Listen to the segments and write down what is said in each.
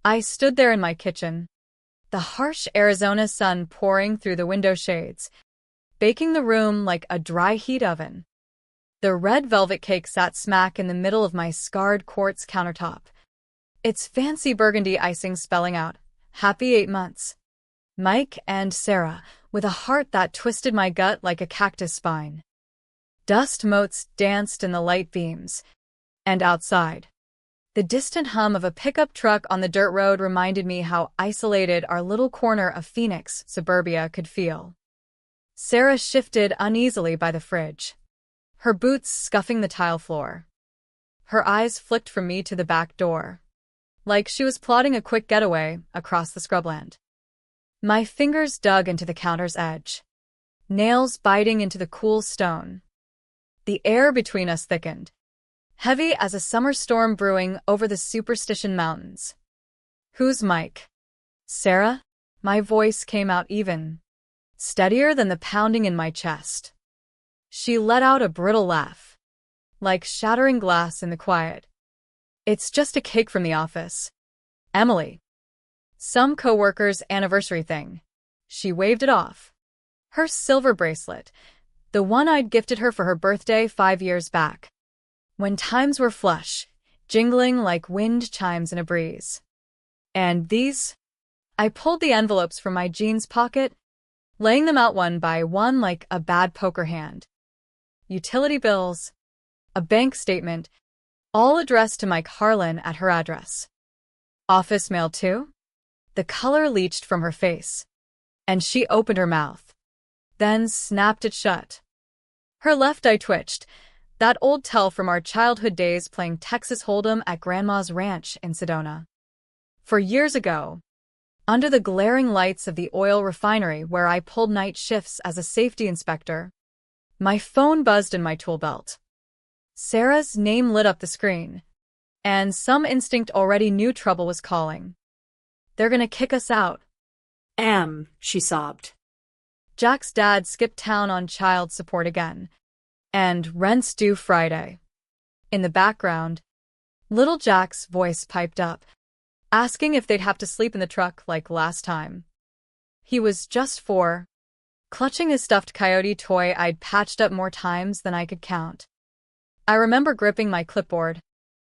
I stood there in my kitchen, the harsh Arizona sun pouring through the window shades, baking the room like a dry heat oven. The red velvet cake sat smack in the middle of my scarred quartz countertop, its fancy burgundy icing spelling out, "Happy 8 months." Mike and Sarah, with a heart that twisted my gut like a cactus spine. Dust motes danced in the light beams, and outside, the distant hum of a pickup truck on the dirt road reminded me how isolated our little corner of Phoenix suburbia could feel. Sarah shifted uneasily by the fridge, her boots scuffing the tile floor. Her eyes flicked from me to the back door, like she was plotting a quick getaway across the scrubland. My fingers dug into the counter's edge, nails biting into the cool stone. The air between us thickened, heavy as a summer storm brewing over the Superstition Mountains. "Who's Mike?" "Sarah?" My voice came out even, steadier than the pounding in my chest. She let out a brittle laugh, like shattering glass in the quiet. "It's just a cake from the office. Emily. Some coworker's anniversary thing." She waved it off. Her silver bracelet, the one I'd gifted her for her birthday 5 years back, when times were flush, jingling like wind chimes in a breeze. "And these?" I pulled the envelopes from my jeans pocket, laying them out one by one like a bad poker hand. Utility bills, a bank statement, all addressed to Mike Harlan at her address. "Office mail too?" The color leached from her face, and she opened her mouth, then snapped it shut. Her left eye twitched, that old tell from our childhood days playing Texas Hold'em at Grandma's ranch in Sedona. For years ago, under the glaring lights of the oil refinery where I pulled night shifts as a safety inspector, my phone buzzed in my tool belt. Sarah's name lit up the screen, and some instinct already knew trouble was calling. "They're gonna kick us out." She sobbed. Jack's dad skipped town on child support again, and rent's due Friday. In the background, little Jack's voice piped up, asking if they'd have to sleep in the truck like last time. He was just 4, clutching his stuffed coyote toy I'd patched up more times than I could count. I remember gripping my clipboard,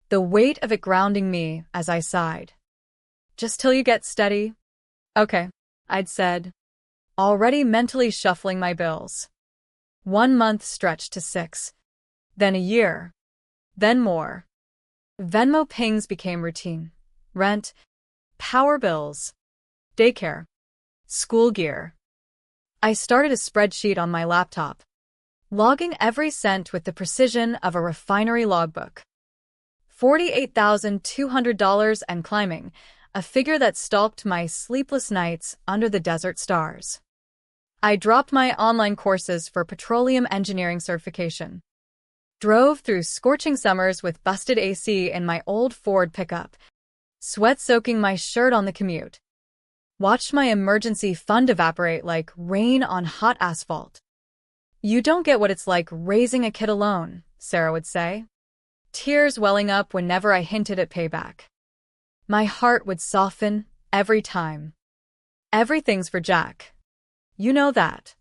the weight of it grounding me as I sighed. "Just till you get steady." "Okay," I'd said, already mentally shuffling my bills. 1 month stretched to 6, then a year, then more. Venmo pings became routine. Rent, power bills, daycare, school gear. I started a spreadsheet on my laptop, logging every cent with the precision of a refinery logbook. $48,200 and climbing, a figure that stalked my sleepless nights under the desert stars. I dropped my online courses for petroleum engineering certification, drove through scorching summers with busted AC in my old Ford pickup, sweat soaking my shirt on the commute, watched my emergency fund evaporate like rain on hot asphalt. "You don't get what it's like raising a kid alone," Sarah would say, tears welling up whenever I hinted at payback. My heart would soften every time. "Everything's for Jack. You know that."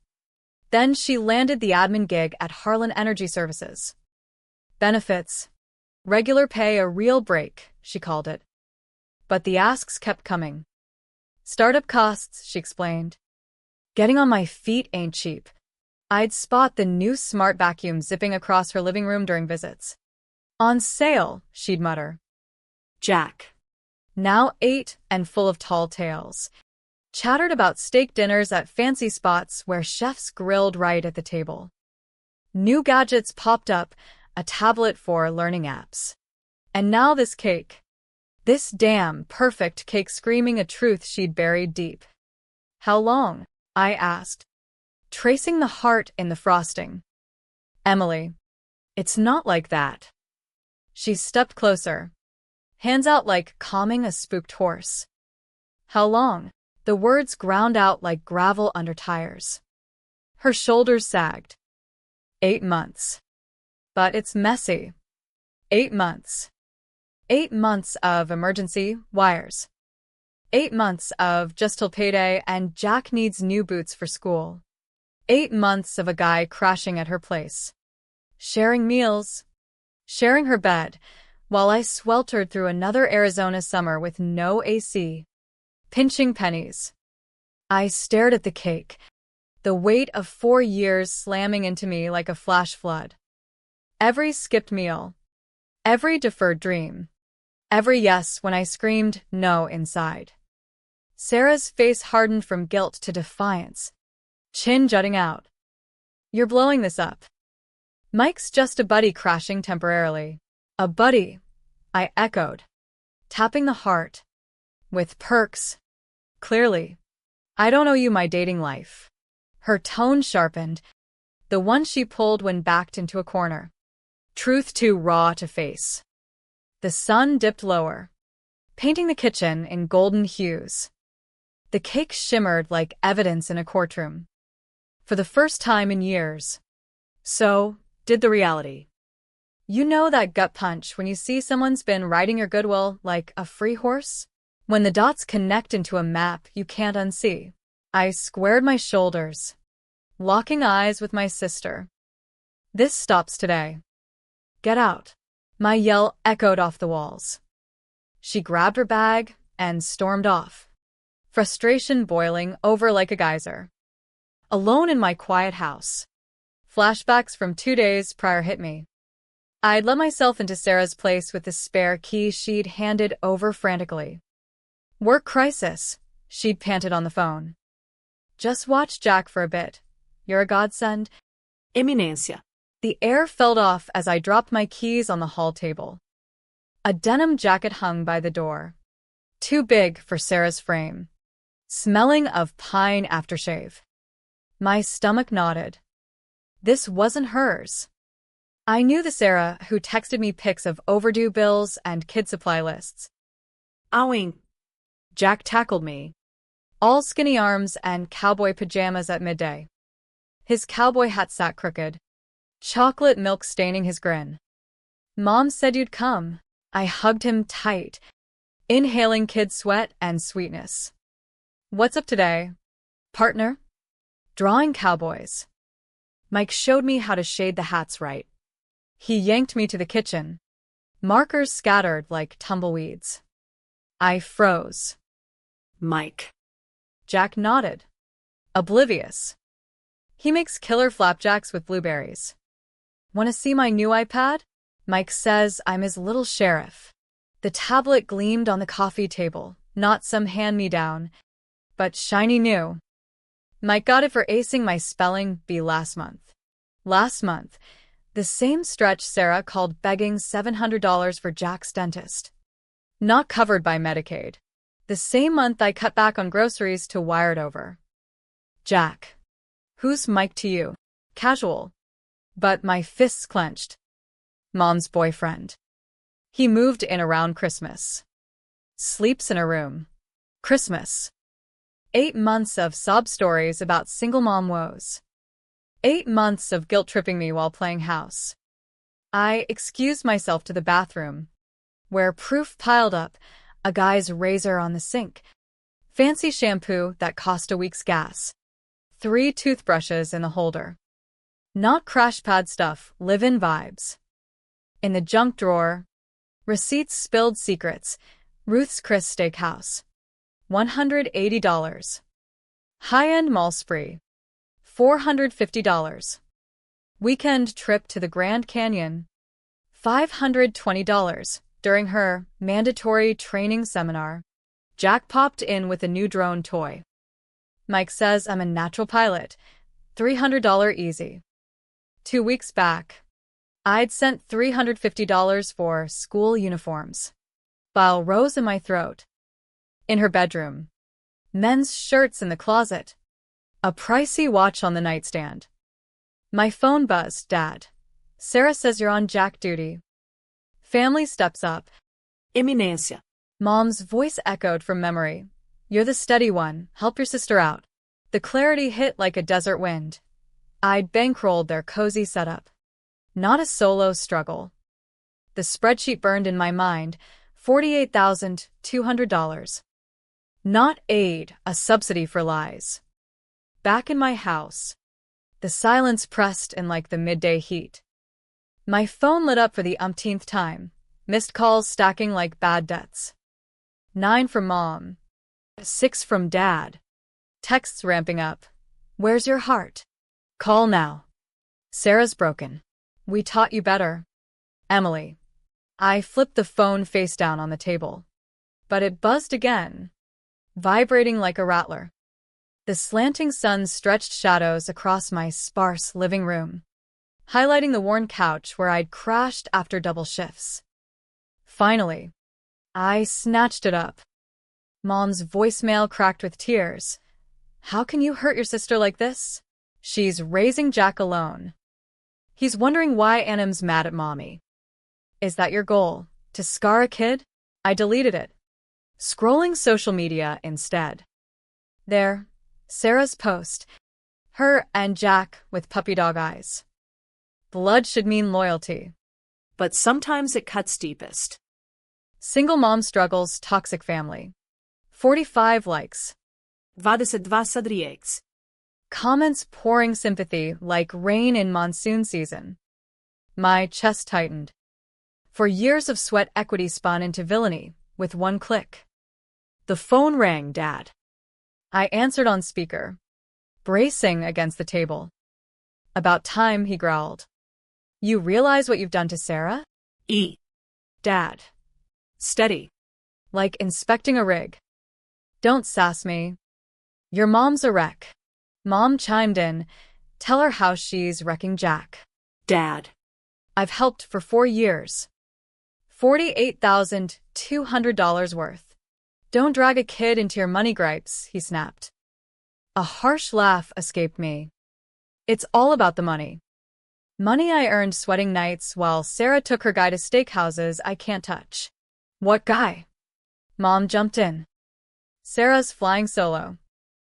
Then she landed the admin gig at Harlan Energy Services. Benefits, regular pay, a real break, she called it. But the asks kept coming. "Startup costs," she explained. "Getting on my feet ain't cheap." I'd spot the new smart vacuum zipping across her living room during visits. "On sale," she'd mutter. Jack, now 8 and full of tall tales, chattered about steak dinners at fancy spots where chefs grilled right at the table. New gadgets popped up, a tablet for learning apps. And now this cake. This damn perfect cake screaming a truth she'd buried deep. "How long?" I asked, tracing the heart in the frosting. "Emily, it's not like that." She stepped closer, hands out like calming a spooked horse. "How long?" The words ground out like gravel under tires. Her shoulders sagged. 8 months. But it's messy. 8 months. 8 months of emergency wires, 8 months of just till payday and Jack needs new boots for school. 8 months of a guy crashing at her place. Sharing meals. Sharing her bed, while I sweltered through another Arizona summer with no AC. Pinching pennies. I stared at the cake, the weight of 4 years slamming into me like a flash flood. Every skipped meal. Every deferred dream. Every yes when I screamed no inside. Sarah's face hardened from guilt to defiance, chin jutting out. You're blowing this up. Mike's just a buddy crashing temporarily. A buddy, I echoed, tapping the heart. With perks. Clearly. I don't owe you my dating life. Her tone sharpened, the one she pulled when backed into a corner. Truth too raw to face. The sun dipped lower, painting the kitchen in golden hues. The cake shimmered like evidence in a courtroom. For the first time in years. So, did the reality. You know that gut punch when you see someone's been riding your goodwill like a free horse? When the dots connect into a map you can't unsee. I squared my shoulders, locking eyes with my sister. This stops today. Get out. My yell echoed off the walls. She grabbed her bag and stormed off, frustration boiling over like a geyser. Alone in my quiet house. Flashbacks from 2 days prior hit me. I'd let myself into Sarah's place with the spare key she'd handed over frantically. Work crisis, she'd panted on the phone. Just watch Jack for a bit. You're a godsend. Eminencia. The air fell off as I dropped my keys on the hall table. A denim jacket hung by the door. Too big for Sarah's frame. Smelling of pine aftershave. My stomach nodded. This wasn't hers. I knew the Sarah who texted me pics of overdue bills and kid supply lists. Owing. Jack tackled me. All skinny arms and cowboy pajamas at midday. His cowboy hat sat crooked, chocolate milk staining his grin. Mom said you'd come. I hugged him tight, inhaling kid sweat and sweetness. What's up today, partner? Drawing cowboys. Mike showed me how to shade the hats right. He yanked me to the kitchen. Markers scattered like tumbleweeds. I froze. Mike. Jack nodded, oblivious. He makes killer flapjacks with blueberries. Want to see my new iPad? Mike says I'm his little sheriff. The tablet gleamed on the coffee table, not some hand-me-down, but shiny new. Mike got it for acing my spelling bee last month. Last month, the same stretch Sarah called begging $700 for Jack's dentist. Not covered by Medicaid. The same month I cut back on groceries to wire it over. Jack. Who's Mike to you? Casual. But my fists clenched. Mom's boyfriend. He moved in around Christmas. Sleeps in a room. Christmas. 8 months of sob stories about single mom woes. 8 months of guilt-tripping me while playing house. I excused myself to the bathroom, where proof piled up, a guy's razor on the sink, fancy shampoo that cost a week's gas, 3 toothbrushes in the holder. Not crash pad stuff, live-in vibes. In the junk drawer, receipts spilled secrets, Ruth's Chris Steakhouse. $180. High-end mall spree. $450. Weekend trip to the Grand Canyon. $520 during her mandatory training seminar. Jack popped in with a new drone toy. Mike says I'm a natural pilot. $300 easy. 2 weeks back, I'd sent $350 for school uniforms. Bile rose in my throat. In her bedroom. Men's shirts in the closet. A pricey watch on the nightstand. My phone buzzed, Dad. Sarah says you're on Jack duty. Family steps up. Eminencia. Mom's voice echoed from memory. You're the steady one, help your sister out. The clarity hit like a desert wind. I'd bankrolled their cozy setup. Not a solo struggle. The spreadsheet burned in my mind, $48,200. Not aid, a subsidy for lies. Back in my house, the silence pressed in like the midday heat. My phone lit up for the umpteenth time, missed calls stacking like bad debts. 9 from Mom, 6 from Dad. Texts ramping up. Where's your heart? Call now. Sarah's broken. We taught you better. Emily. I flipped the phone face down on the table. But it buzzed again, vibrating like a rattler. The slanting sun stretched shadows across my sparse living room, highlighting the worn couch where I'd crashed after double shifts. Finally, I snatched it up. Mom's voicemail cracked with tears. How can you hurt your sister like this? She's raising Jack alone. He's wondering why Anim's mad at Mommy. Is that your goal? To scar a kid? I deleted it, scrolling social media instead. There, Sarah's post. Her and Jack with puppy dog eyes. Blood should mean loyalty. But sometimes it cuts deepest. Single mom struggles, toxic family. 45 likes. 22 sadrieks. Comments pouring sympathy like rain in monsoon season. My chest tightened. For years of sweat, equity spun into villainy with one click. The phone rang, Dad. I answered on speaker, bracing against the table. About time, he growled. You realize what you've done to Sarah? Dad. Steady. Like inspecting a rig. Don't sass me. Your mom's a wreck. Mom chimed in. Tell her how she's wrecking Jack. Dad. I've helped for 4 years. $48,200 worth. Don't drag a kid into your money gripes, he snapped. A harsh laugh escaped me. It's all about the money. Money I earned sweating nights while Sarah took her guy to steakhouses I can't touch. What guy? Mom jumped in. Sarah's flying solo.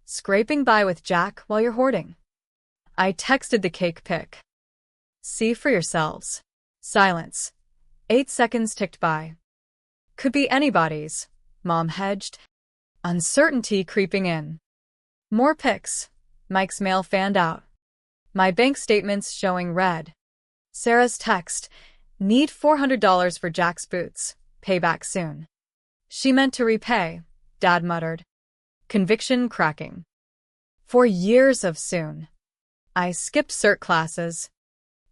Scraping by with Jack while you're hoarding. I texted the cake pic. See for yourselves. Silence. 8 seconds ticked by. Could be anybody's, Mom hedged. Uncertainty creeping in. More pics. Mike's mail fanned out. My bank statements showing red. Sarah's text. Need $400 for Jack's boots. Payback soon. She meant to repay, Dad muttered. Conviction cracking. 4 years of soon. I skipped cert classes.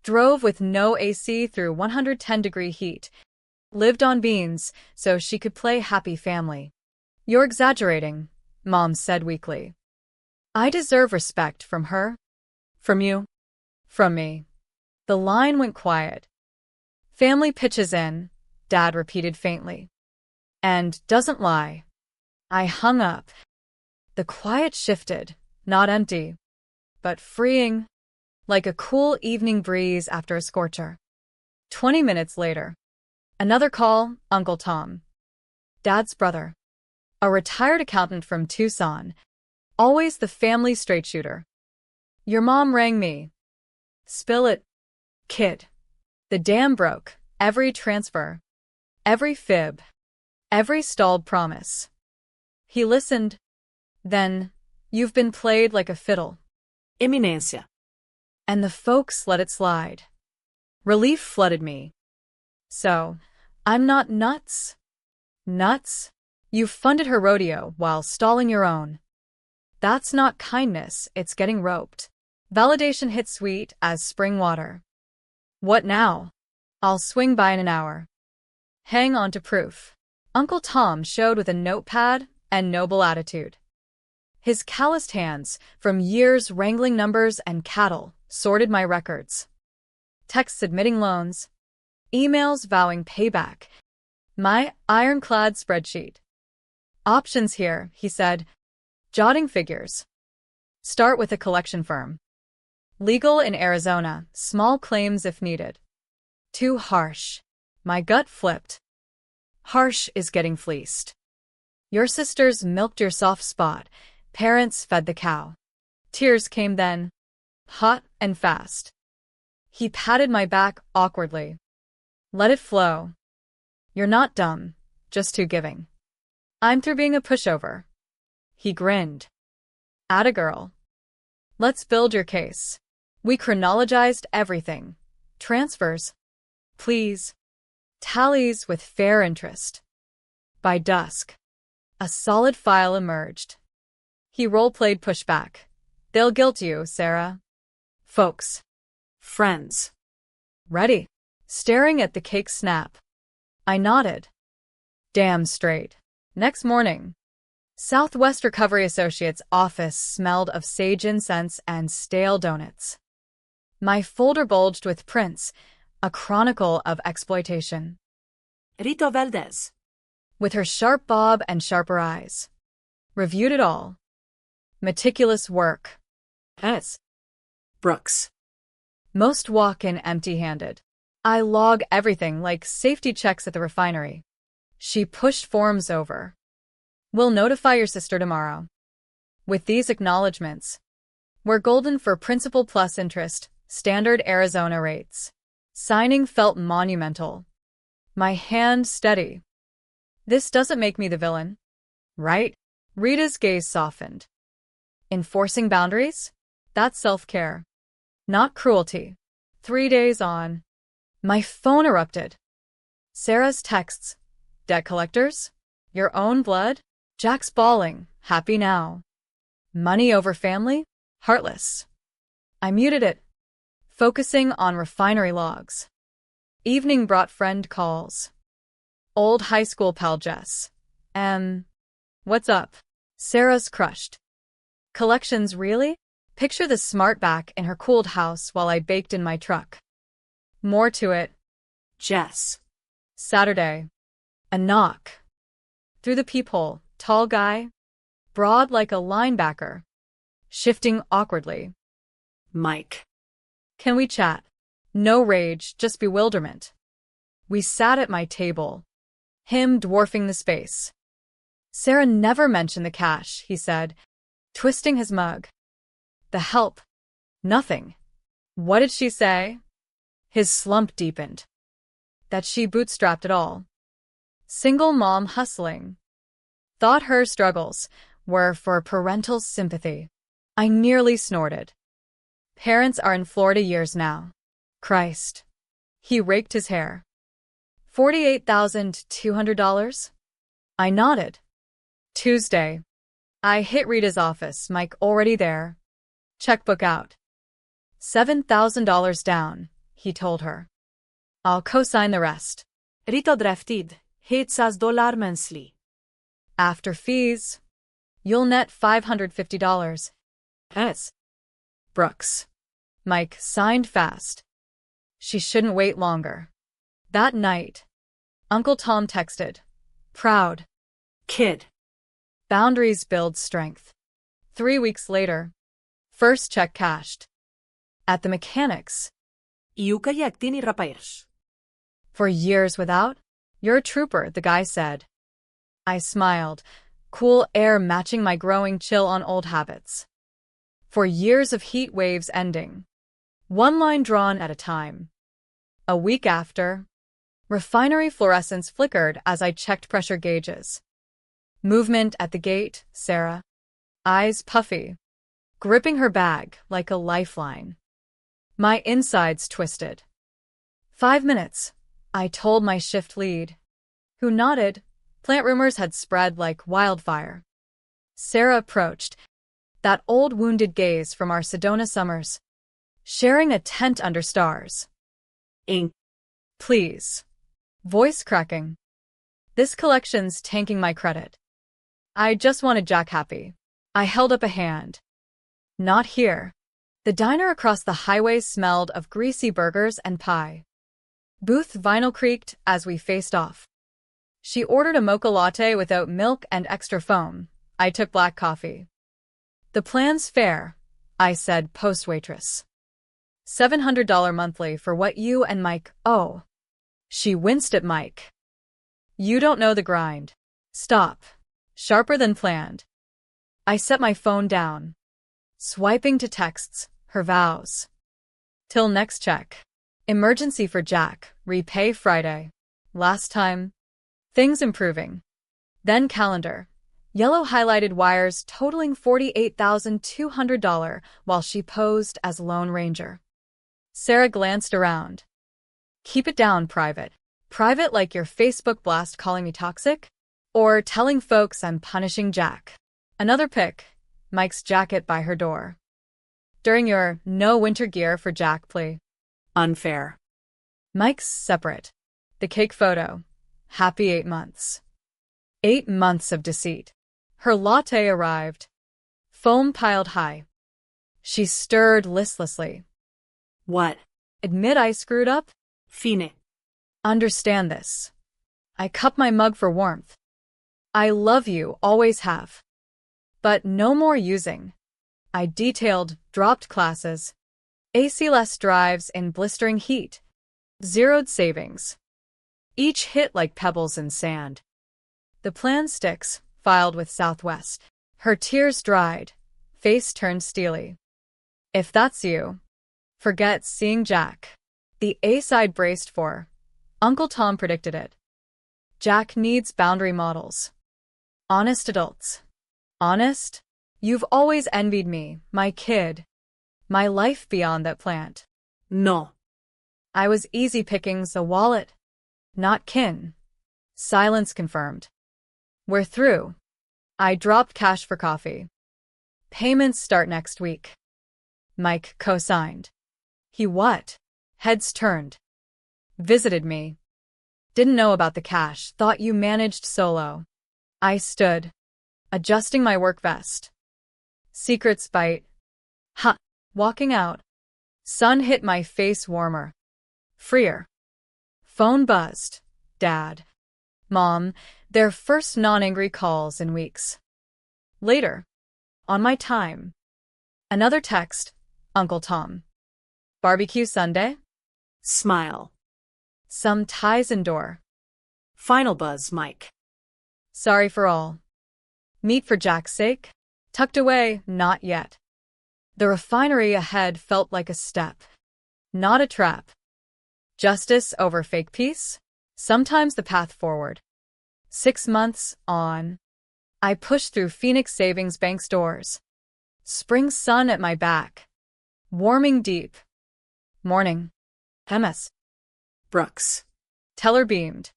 Drove with no AC through 110-degree heat. Lived on beans so she could play happy family. You're exaggerating, Mom said weakly. I deserve respect from her. From you. From me. The line went quiet. Family pitches in, Dad repeated faintly. And doesn't lie. I hung up. The quiet shifted, not empty, but freeing, like a cool evening breeze after a scorcher. 20 minutes later. Another call, Uncle Tom. Dad's brother. A retired accountant from Tucson. Always the family straight shooter. Your mom rang me. Spill it, kid. The dam broke. Every transfer. Every fib. Every stalled promise. He listened. Then, you've been played like a fiddle. Eminência. And the folks let it slide. Relief flooded me. So, I'm not nuts? Nuts? You funded her rodeo while stalling your own. That's not kindness, it's getting roped. Validation hit sweet as spring water. What now? I'll swing by in an hour. Hang on to proof. Uncle Tom showed with a notepad and noble attitude. His calloused hands, from years wrangling numbers and cattle, sorted my records. Texts admitting loans. Emails vowing payback. My ironclad spreadsheet. Options here, he said, jotting figures. Start with a collection firm. Legal in Arizona, small claims if needed. Too harsh. My gut flipped. Harsh is getting fleeced. Your sisters milked your soft spot. Parents fed the cow. Tears came then, hot and fast. He patted my back awkwardly. Let it flow. You're not dumb, just too giving. I'm through being a pushover. He grinned. Atta girl. Let's build your case. We chronologized everything. Transfers. Please. Tallies with fair interest. By dusk, a solid file emerged. He role-played pushback. They'll guilt you, Sarah. Folks. Friends. Ready. Staring at the cake snap. I nodded. Damn straight. Next morning, Southwest Recovery Associates' office smelled of sage incense and stale donuts. My folder bulged with prints, a chronicle of exploitation. Rita Valdez. With her sharp bob and sharper eyes. Reviewed it all. Meticulous work. S. Brooks. Most walk in empty-handed. I log everything like safety checks at the refinery. She pushed forms over. We'll notify your sister tomorrow. With these acknowledgments, we're golden for principal plus interest, standard Arizona rates. Signing felt monumental. My hand steady. This doesn't make me the villain, right? Rita's gaze softened. Enforcing boundaries? That's self-care, not cruelty. 3 days on. My phone erupted. Sarah's texts. Debt collectors? Your own blood? Jack's bawling. Happy now. Money over family? Heartless. I muted it, focusing on refinery logs. Evening brought friend calls. Old high school pal Jess. What's up? Sarah's crushed. Collections really? Picture the smart back in her cooled house while I baked in my truck. More to it. Jess. Saturday. A knock. Through the peephole, tall guy, broad like a linebacker, shifting awkwardly. Mike. Can we chat? No rage, just bewilderment. We sat at my table, him dwarfing the space. Sarah never mentioned the cash, he said, twisting his mug. The help. Nothing. What did she say? His slump deepened. That she bootstrapped it all. Single mom hustling. Thought her struggles were for parental sympathy. I nearly snorted. Parents are in Florida years now. Christ. He raked his hair. $48,200? I nodded. Tuesday. I hit Rita's office, Mike already there. Checkbook out. $7,000 down, he told her. I'll co-sign the rest. Rita drafted $800 monthly. After fees, you'll net $550. S. Brooks. Mike signed fast. She shouldn't wait longer. That night, Uncle Tom texted. Proud. Kid. Boundaries build strength. 3 weeks later, first check cashed. At the mechanics. Iuka yaktini repairs. For years without? You're a trooper, the guy said. I smiled, cool air matching my growing chill on old habits. For years of heat waves ending. One line drawn at a time. A week after, refinery fluorescence flickered as I checked pressure gauges. Movement at the gate, Sarah. Eyes puffy. Gripping her bag like a lifeline. My insides twisted. 5 minutes, I told my shift lead, who nodded. Plant rumors had spread like wildfire. Sarah approached, that old wounded gaze from our Sedona summers, sharing a tent under stars. Ink. Please. Voice cracking. This collection's tanking my credit. I just wanted Jack happy. I held up a hand. Not here. The diner across the highway smelled of greasy burgers and pie. Booth vinyl creaked as we faced off. She ordered a mocha latte without milk and extra foam. I took black coffee. The plan's fair, I said post-waitress. $700 monthly for what you and Mike owe. She winced at Mike. You don't know the grind. Stop. Sharper than planned. I set my phone down. Swiping to texts, her vows. Till next check. Emergency for Jack, repay Friday. Last time. Things improving. Then calendar. Yellow highlighted wires totaling $48,200 while she posed as Lone Ranger. Sarah glanced around. Keep it down, Private. Private like your Facebook blast calling me toxic? Or telling folks I'm punishing Jack. Another pic, Mike's jacket by her door. During your no winter gear for Jack plea. Unfair. Mike's separate. The cake photo. Happy 8 months. 8 months of deceit. Her latte arrived. Foam piled high. She stirred listlessly. What? Admit I screwed up? Fine. Understand this. I cup my mug for warmth. I love you, always have. But no more using. I detailed, dropped classes. AC-less drives in blistering heat. Zeroed savings. Each hit like pebbles in sand. The plan sticks, filed with Southwest. Her tears dried. Face turned steely. If that's you, forget seeing Jack. The A-side braced for. Uncle Tom predicted it. Jack needs boundary models. Honest adults. Honest? You've always envied me, my kid. My life beyond that plant. No. I was easy pickings, a wallet. Not kin. Silence confirmed. We're through. I dropped cash for coffee. Payments start next week. Mike co-signed. He what? Heads turned. Visited me. Didn't know about the cash, thought you managed solo. I stood, adjusting my work vest. Secrets bite. Ha! Walking out. Sun hit my face warmer. Freer. Phone buzzed. Dad. Mom, their first non-angry calls in weeks. Later. On my time. Another text. Uncle Tom. Barbecue Sunday? Smile. Some ties indoor. Final buzz, Mike. Sorry for all. Meat for Jack's sake? Tucked away, not yet. The refinery ahead felt like a step. Not a trap. Justice over fake peace? Sometimes the path forward. 6 months on. I pushed through Phoenix Savings Bank's doors. Spring sun at my back. Warming deep. Morning. MS. Brooks. Teller beamed.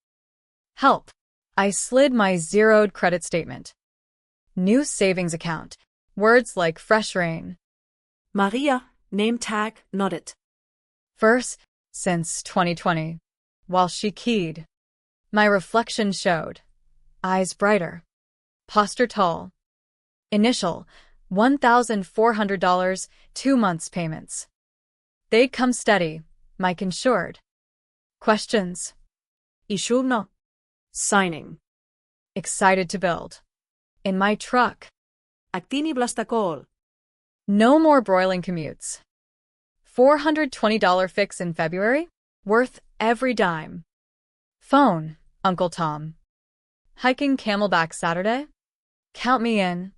Help. I slid my zeroed credit statement. New savings account. Words like fresh rain. Maria, name tag, not it. First, since 2020. While she keyed. My reflection showed. Eyes brighter. Posture tall. Initial, $1,400, 2 months payments. They'd come steady, Mike ensured. Questions? Ishurno. Signing. Excited to build. In my truck. Actini Blastakol. No more broiling commutes. $420 fix in February? Worth every dime. Phone, Uncle Tom. Hiking Camelback Saturday? Count me in.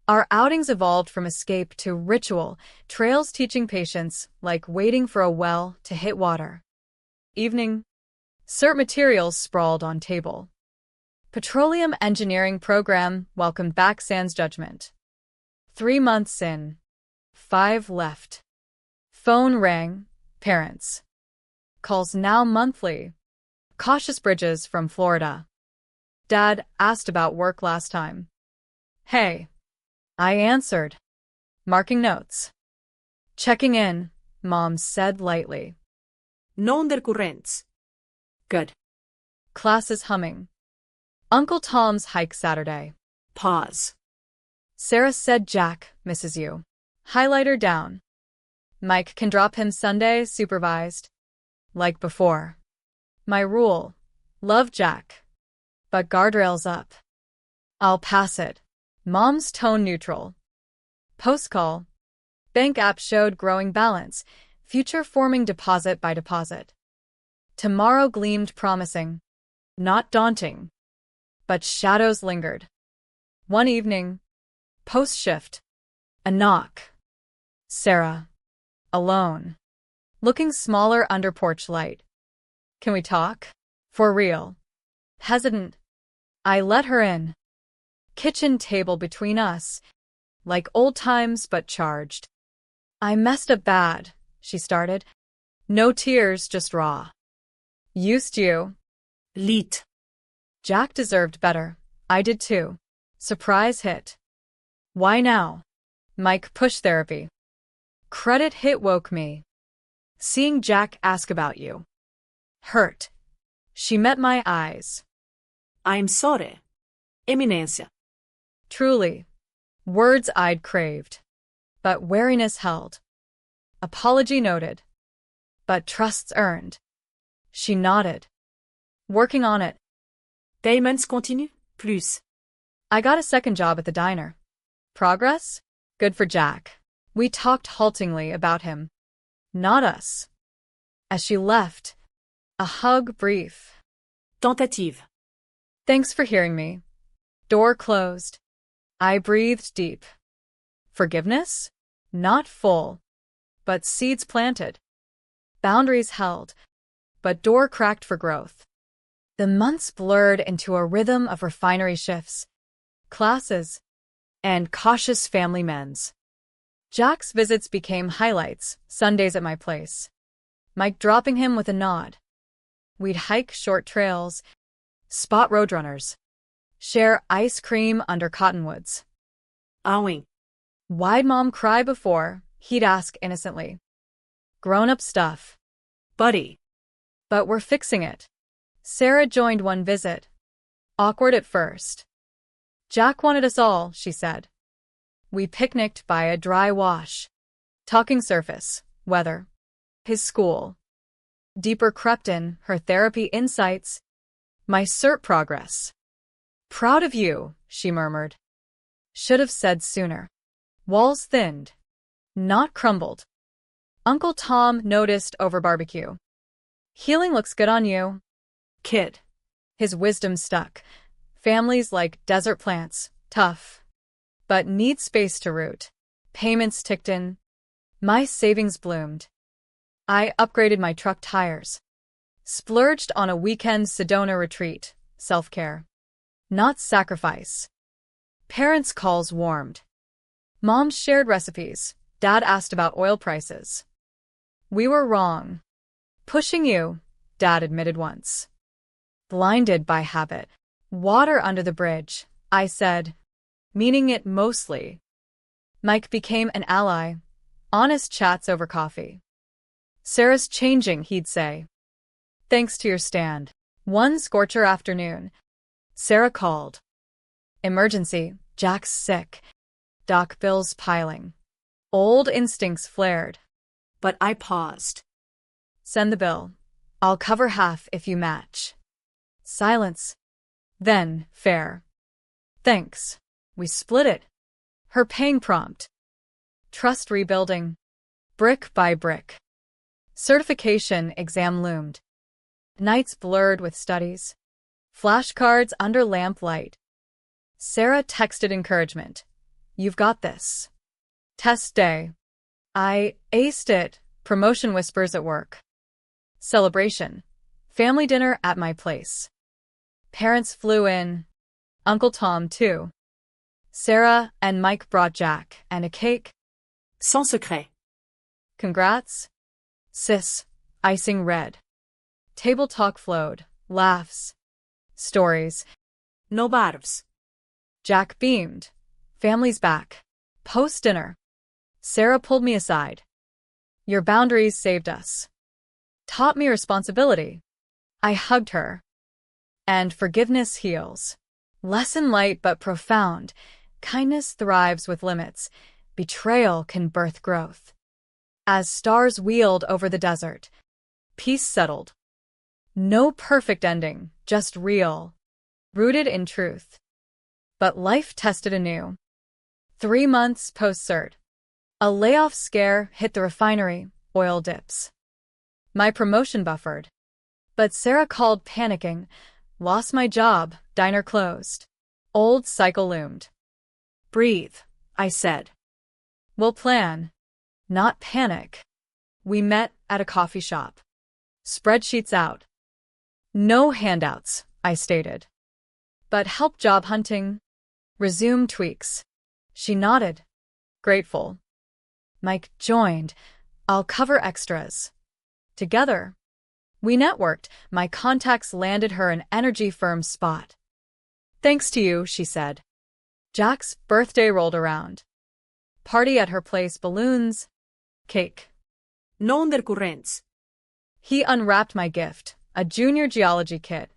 Our outings evolved from escape to ritual, trails teaching patience, like waiting for a well to hit water. Evening. Cert materials sprawled on table. Petroleum engineering program welcomed back sans judgment. 3 months in. 5 left. Phone rang. Parents. Calls now monthly. Cautious bridges from Florida. Dad asked about work last time. Hey. I answered. Marking notes. Checking in, Mom said lightly. No undercurrents. Good. Class is humming. Uncle Tom's hike Saturday. Pause. Sarah said Jack misses you. Highlighter down. Mike can drop him Sunday, supervised. Like before. My rule. Love Jack. But guardrails up. I'll pass it. Mom's tone neutral. Post-call. Bank app showed growing balance, future forming deposit by deposit. Tomorrow gleamed promising. Not daunting. But shadows lingered. One evening. Post-shift. A knock. Sarah. Alone. Looking smaller under porch light. Can we talk? For real. Hesitant. I let her in. kitchen table between us, like old times but charged. I messed up bad, she started. No tears, just raw. Used you. Lit. Jack deserved better. I did too. Surprise hit. Why now? Mike push therapy. Credit hit woke me. Seeing Jack ask about you. Hurt. She met my eyes. I'm sorry. Eminencia. Truly. Words I'd craved. But wariness held. Apology noted. But trusts earned. She nodded. Working on it. Payments continue? Plus. I got a second job at the diner. Progress? Good for Jack. We talked haltingly about him. Not us. As she left, a hug brief. Tentative. Thanks for hearing me. Door closed. I breathed deep. Forgiveness? Not full. But seeds planted. Boundaries held. But door cracked for growth. The months blurred into a rhythm of refinery shifts, classes, and cautious family mends. Jack's visits became highlights, Sundays at my place. Mike dropping him with a nod. We'd hike short trails, spot roadrunners, share ice cream under cottonwoods. Awing. Why'd Mom cry before? He'd ask innocently. Grown-up stuff. Buddy. But we're fixing it. Sarah joined one visit. Awkward at first. Jack wanted us all, she said. We picnicked by a dry wash. Talking surface, weather, his school. Deeper crept in, her therapy insights, my cert progress. Proud of you, she murmured. Should have said sooner. Walls thinned, not crumbled. Uncle Tom noticed over barbecue. Healing looks good on you. Kid. His wisdom stuck. Families like desert plants, tough, but need space to root. Payments ticked in. My savings bloomed. I upgraded my truck tires. Splurged on a weekend Sedona retreat, self-care. Not sacrifice. Parents' calls warmed. Moms shared recipes. Dad asked about oil prices. We were wrong. Pushing you, Dad admitted once. Blinded by habit. Water under the bridge, I said, meaning it mostly. Mike became an ally. Honest chats over coffee. Sarah's changing, he'd say. Thanks to your stand. One scorcher afternoon. Sarah called. Emergency, Jack's sick. Doc bills piling. Old instincts flared. But I paused. Send the bill. I'll cover half if you match. Silence. Then, fair. Thanks. We split it. Her paying prompt. Trust rebuilding. Brick by brick. Certification exam loomed. Nights blurred with studies. Flashcards under lamplight. Sarah texted encouragement. You've got this. Test day. I aced it. Promotion whispers at work. Celebration. Family dinner at my place. Parents flew in. Uncle Tom, too. Sarah and Mike brought Jack and a cake. Sans secret. Congrats. Sis. Icing red. Table talk flowed. Laughs. Stories. No barbs. Jack beamed. Family's back. Post-dinner. Sarah pulled me aside. Your boundaries saved us. Taught me responsibility. I hugged her. And forgiveness heals. Lesson light but profound. Kindness thrives with limits. Betrayal can birth growth. As stars wheeled over the desert, peace settled. No perfect ending, just real. Rooted in truth. But life tested anew. 3 months post-cert. A layoff scare hit the refinery, oil dips. My promotion buffered. But Sarah called panicking. Lost my job, diner closed. Old cycle loomed. Breathe, I said. We'll plan. Not panic. We met at a coffee shop. Spreadsheets out. No handouts, I stated. But help job hunting. Resume tweaks. She nodded, grateful. Mike joined. I'll cover extras. Together, we networked. My contacts landed her an energy firm spot. Thanks to you, she said. Jack's birthday rolled around. Party at her place, balloons, cake. No undercurrents. He unwrapped my gift, a junior geology kit.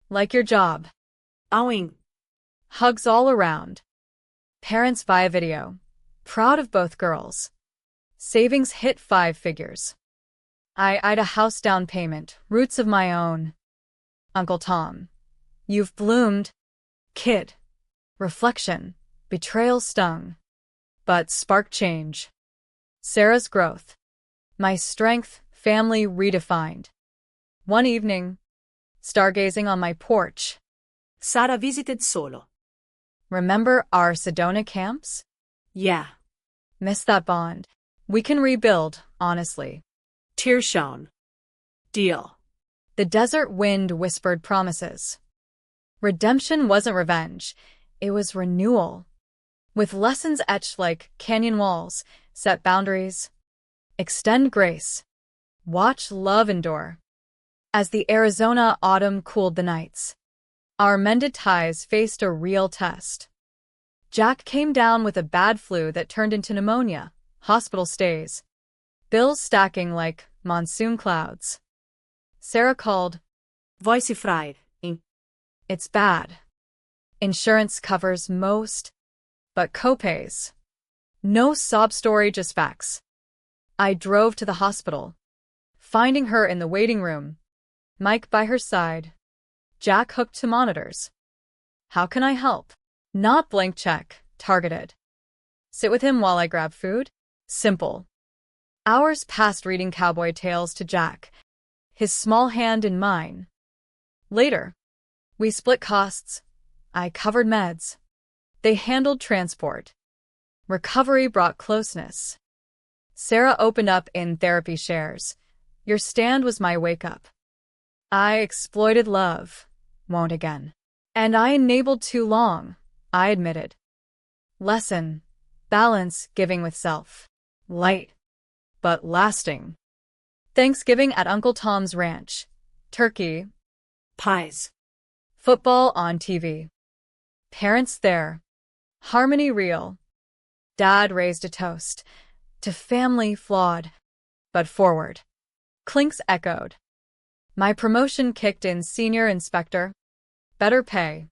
Like your job. Awing. Hugs all around. Parents via video. Proud of both girls. Savings hit 5 figures. I eyed a house down payment, roots of my own. Uncle Tom. You've bloomed. Kid. Reflection. Betrayal stung. But spark change. Sarah's growth. My strength, family redefined. One evening, stargazing on my porch. Sara visited solo. Remember our Sedona camps? Yeah. Miss that bond. We can rebuild, honestly. Tears shown. Deal. The desert wind whispered promises. Redemption wasn't revenge. It was renewal. With lessons etched like canyon walls, set boundaries. Extend grace. Watch love endure. As the Arizona autumn cooled the nights, our mended ties faced a real test. Jack came down with a bad flu that turned into pneumonia, hospital stays, bills stacking like monsoon clouds. Sarah called. Voice fried. It's bad. Insurance covers most, but copays. No sob story, just facts. I drove to the hospital, finding her in the waiting room, Mike by her side, Jack hooked to monitors. How can I help? Not blank check, targeted. Sit with him while I grab food? Simple. Hours passed reading cowboy tales to Jack, his small hand in mine. Later, we split costs. I covered meds. They handled transport. Recovery brought closeness. Sarah opened up in therapy shares. Your stand was my wake-up. I exploited love. Won't again. And I enabled too long, I admitted. Lesson. Balance, giving with self. Light. But lasting. Thanksgiving at Uncle Tom's ranch. Turkey. Pies. Football on TV. Parents there. Harmony real. Dad raised a toast. To family flawed, but forward. Clinks echoed. My promotion kicked in senior inspector. Better pay.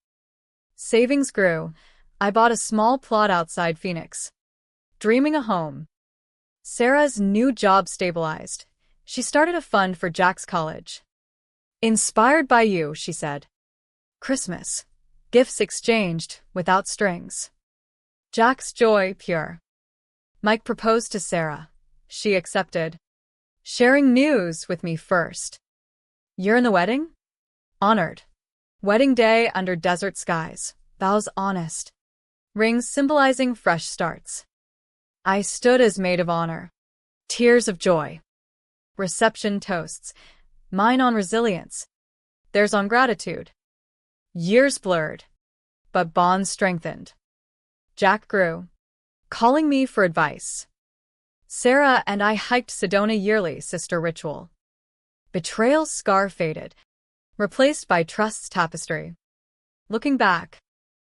Savings grew. I bought a small plot outside Phoenix. Dreaming a home. Sarah's new job stabilized. She started a fund for Jack's college. Inspired by you, she said. Christmas. Gifts exchanged, without strings. Jack's joy pure. Mike proposed to Sarah. She accepted. Sharing news with me first. You're in the wedding? Honored. Wedding day under desert skies. Vows honest. Rings symbolizing fresh starts. I stood as maid of honor. Tears of joy. Reception toasts. Mine on resilience. Theirs on gratitude. Years blurred, but bonds strengthened. Jack grew, calling me for advice. Sarah and I hiked Sedona yearly, sister ritual. Betrayal's scar faded, replaced by trust's tapestry. Looking back,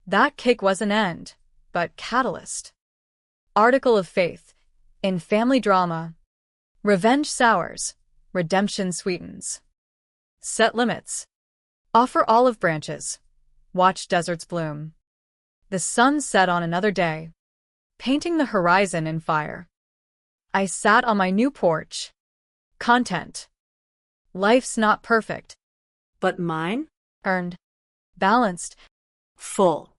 that cake was an end, but catalyst. Article of faith. In family drama. Revenge sours, redemption sweetens. Set limits. Offer olive branches. Watch deserts bloom. The sun set on another day, painting the horizon in fire. I sat on my new porch. Content. Life's not perfect. But mine? Earned. Balanced. Full.